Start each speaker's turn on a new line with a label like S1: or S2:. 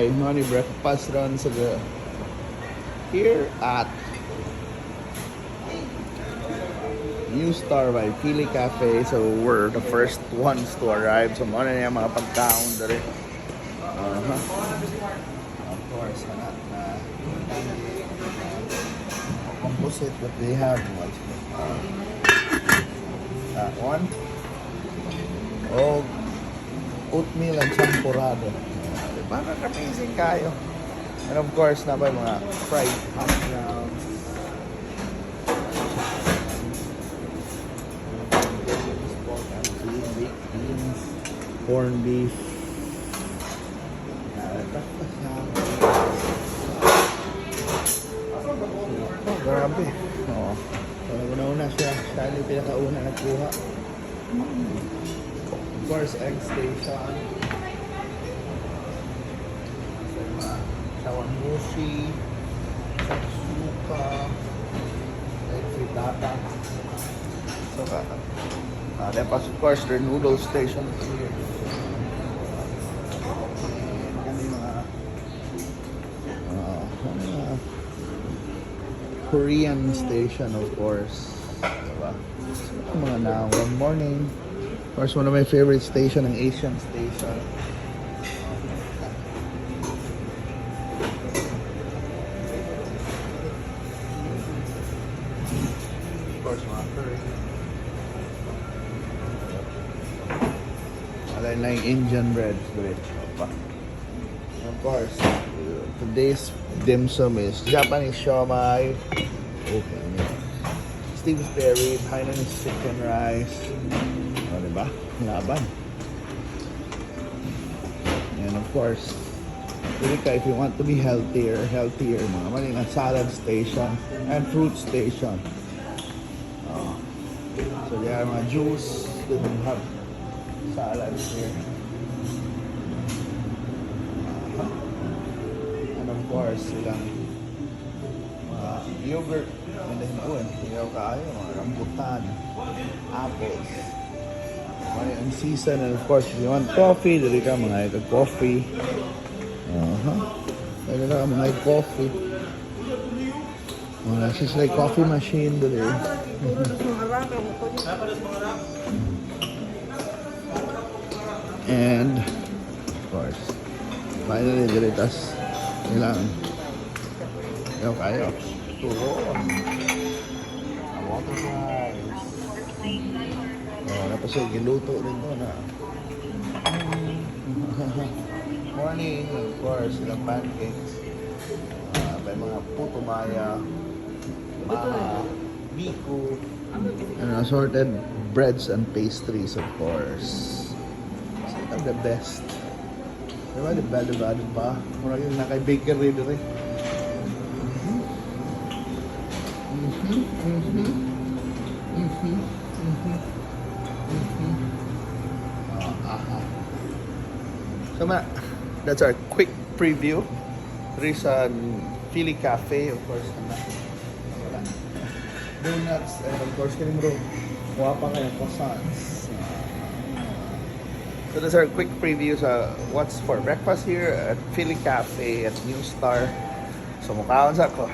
S1: kay money breakfast run sa here at New Star by Philly Cafe. So we're the first ones to arrive. So muna na yung mga pagkaon dali. Of course, not composite what they have. That one. Oh, oatmeal and champurrado. Parang amazing kayo. And of course, na ba mga fried hash browns. Baked beans, corned beef. Breakfast na. Oh, grabe. Oo. So, una-una siya. Siya yung pinakauna nagkuha. Of course, egg station. Chawanmushi, Satsuka, egg frittata. So, then of course, their noodle station here. Korean station, of course. Diba? Mga na, one morning. Of course, one of my favorite station, ang Asian station. Of course, mga curry. Alay na yung Indian bread. Of course, today's dim sum is Japanese siomai. Okay. Steve's Berry, Hainanese chicken rice. O, diba? Laban. And of course, if you want to be healthier, mga maling salad station and fruit station. So there are mga juice. They don't have salads here. And of course, silang yogurt. And then, hiyaw kayo, mga rambutan, apples. Okay, ang season, and of course, if you want coffee, dali ka mga coffee. Dali ka mga coffee. This is like coffee machine dali. And, of course, finally, dali tas ilang hiyaw kayo. Turon. Water fries. Tapos yung giluto rin doon na. Morning, of course, ilang pancakes. May mga puto maya, mama, biko, and assorted breads and pastries, of course. So, ito the best. Diba, diba pa? Mura yung naka-bakery doon eh. So that's our quick preview. There is a Philly Cafe, of course. Donuts, and of course, kanimro, kuha pa kayo croissants. So that's our quick preview sa what's for breakfast here at Philly Cafe at New Star. So mukhaon sa ko.